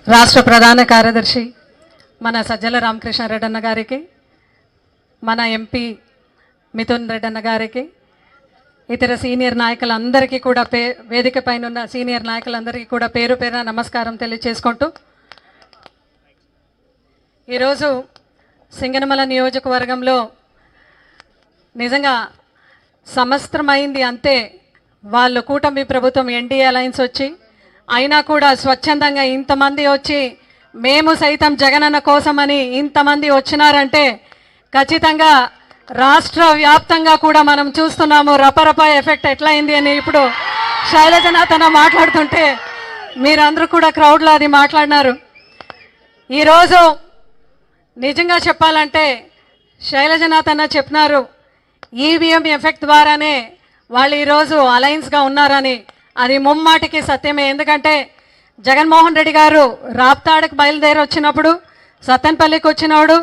రాష్ట్ర ప్రధాన కార్యదర్శి మన సజ్జల రామకృష్ణారెడ్డి అన్న గారికి, మన ఎంపీ మిథున్ రెడ్డి అన్న గారికి, ఇతర సీనియర్ నాయకులందరికీ కూడా వేదిక పైన ఉన్న సీనియర్ నాయకులందరికీ కూడా పేరు పేరున నమస్కారం తెలియజేసుకుంటూ, ఈరోజు సింగనమల నియోజకవర్గంలో నిజంగా సంవత్సరమైంది అంతే వాళ్ళు కూటమి ప్రభుత్వం ఎన్డీఏ అలయన్స్ వచ్చి, అయినా కూడా స్వచ్ఛందంగా ఇంతమంది వచ్చి మేము సైతం జగనన్న కోసమని ఇంతమంది వచ్చినారంటే ఖచ్చితంగా రాష్ట్ర వ్యాప్తంగా కూడా మనం చూస్తున్నాము రపరప ఎఫెక్ట్ ఎట్లయింది అని. ఇప్పుడు శైలజనాథ్ అన్న మాట్లాడుతుంటే మీరందరూ కూడా క్రౌడ్లో అది మాట్లాడినారు. ఈరోజు నిజంగా చెప్పాలంటే శైలజనాథ్ అన్న చెప్పినారు ఈవీఎం ఎఫెక్ట్ ద్వారానే వాళ్ళు ఈరోజు అలయన్స్గా ఉన్నారని. అది ముమ్మాటికి సత్యమే. ఎందుకంటే జగన్మోహన్ రెడ్డి గారు రాప్తాడుకు బయలుదేరి వచ్చినప్పుడు, సత్తెనపల్లికి వచ్చినోడు,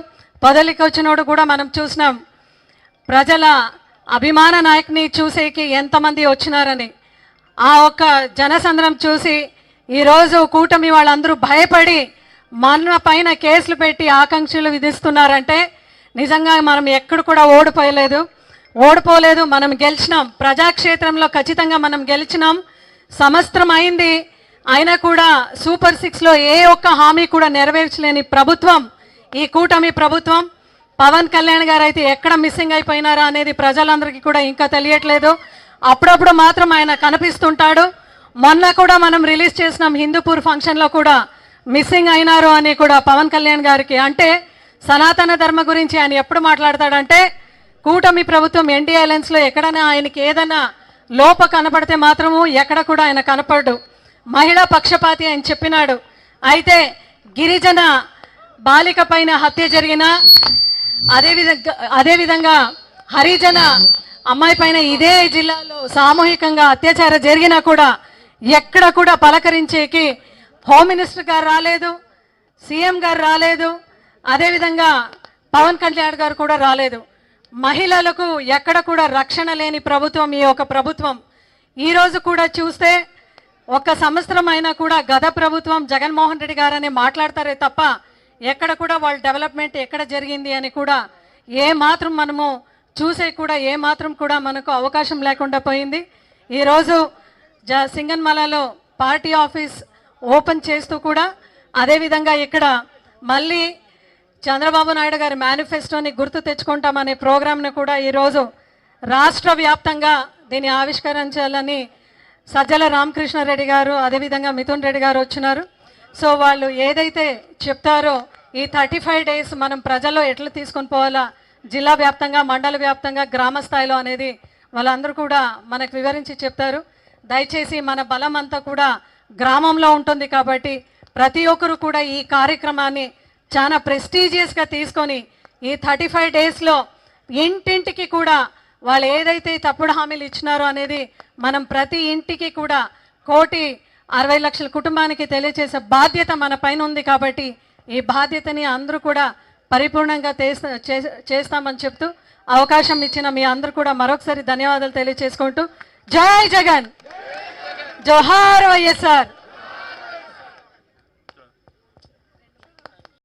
పొదలికి వచ్చినోడు కూడా మనం చూసినాం. ప్రజల అభిమాన నాయకుని చూసేకి ఎంతమంది వచ్చినారని ఆ ఒక్క జనసంద్రం చూసి ఈరోజు కూటమి వాళ్ళందరూ భయపడి మన పైన కేసులు పెట్టి ఆకాంక్షలు విధిస్తున్నారంటే నిజంగా మనం ఎక్కడ కూడా ఓడిపోలేదు. మనం గెలిచినాం. ప్రజాక్షేత్రంలో ఖచ్చితంగా మనం గెలిచినాం. సంవత్సరం అయింది, అయినా కూడా సూపర్ 6లో ఏ ఒక్క హామీ కూడా నెరవేర్చలేని ప్రభుత్వం ఈ కూటమి ప్రభుత్వం. పవన్ కళ్యాణ్ గారు అయితే ఎక్కడ మిస్సింగ్ అయిపోయినారా అనేది ప్రజలందరికీ కూడా ఇంకా తెలియట్లేదు. అప్పుడప్పుడు మాత్రం ఆయన కనిపిస్తుంటాడు. మొన్న కూడా మనం రిలీజ్ చేసినాం హిందూపూర్ ఫంక్షన్లో కూడా మిస్సింగ్ అయినారు అని కూడా పవన్ కళ్యాణ్ గారికి. అంటే సనాతన ధర్మ గురించి ఆయన ఎప్పుడు మాట్లాడతాడంటే కూటమి ప్రభుత్వం ఎన్డీఏ అలయన్స్లో ఎక్కడైనా ఆయనకి ఏదైనా లోప కనపడితే మాత్రము ఎక్కడ కూడా ఆయన కనపడ్డు. మహిళా పక్షపాతి అని చెప్పినాడు. అయితే గిరిజన బాలిక పైన హత్య జరిగిన, అదేవిధంగా హరిజన అమ్మాయి పైన ఇదే జిల్లాలో సామూహికంగా అత్యాచారం జరిగినా కూడా ఎక్కడ కూడా పలకరించేకి హోమ్ మినిస్టర్ గారు రాలేదు, సీఎం గారు రాలేదు, అదేవిధంగా పవన్ కళ్యాణ్ గారు కూడా రాలేదు. మహిళలకు ఎక్కడ కూడా రక్షణ లేని ప్రభుత్వం ఈ యొక్క ప్రభుత్వం. ఈరోజు కూడా చూస్తే ఒక్క సంవత్సరం అయినా కూడా గత ప్రభుత్వం జగన్మోహన్ రెడ్డి గారని మాట్లాడతారే తప్ప ఎక్కడ కూడా వాళ్ళ డెవలప్మెంట్ ఎక్కడ జరిగింది అని కూడా ఏ మాత్రం మనము చూసే కూడా ఏ మాత్రం కూడా మనకు అవకాశం లేకుండా పోయింది. ఈరోజు సింగనమలలో పార్టీ ఆఫీస్ ఓపెన్ చేస్తూ కూడా అదేవిధంగా ఇక్కడ మళ్ళీ చంద్రబాబు నాయుడు గారి మేనిఫెస్టోని గుర్తు తెచ్చుకుంటామనే ప్రోగ్రామ్ను కూడా ఈరోజు రాష్ట్ర వ్యాప్తంగా దీన్ని ఆవిష్కరించాలని సజ్జల రామకృష్ణారెడ్డి గారు అదేవిధంగా మిథున్ రెడ్డి గారు వచ్చినారు. సో వాళ్ళు ఏదైతే చెప్తారో ఈ 35 days మనం ప్రజల్లో ఎట్లా తీసుకొని పోవాలా, జిల్లా వ్యాప్తంగా, మండల వ్యాప్తంగా, గ్రామ స్థాయిలో అనేది వాళ్ళందరూ కూడా మనకు వివరించి చెప్తారు. దయచేసి మన బలం అంతా కూడా గ్రామంలో ఉంటుంది కాబట్టి ప్రతి ఒక్కరు కూడా ఈ కార్యక్రమాన్ని చాలా ప్రెస్టీజియస్గా తీసుకొని ఈ 35 daysలో ఇంటింటికి కూడా వాళ్ళు ఏదైతే తప్పుడు హామీలు ఇచ్చినారో అనేది మనం ప్రతి ఇంటికి కూడా 1,60,00,000 కుటుంబానికి తెలియజేసే బాధ్యత మన పైన ఉంది. కాబట్టి ఈ బాధ్యతని అందరూ కూడా పరిపూర్ణంగా చేస్తామని చెప్తూ అవకాశం ఇచ్చిన మీ అందరూ కూడా మరొకసారి ధన్యవాదాలు తెలియజేసుకుంటూ జై జగన్, జోహార్ వైఎస్ఆర్.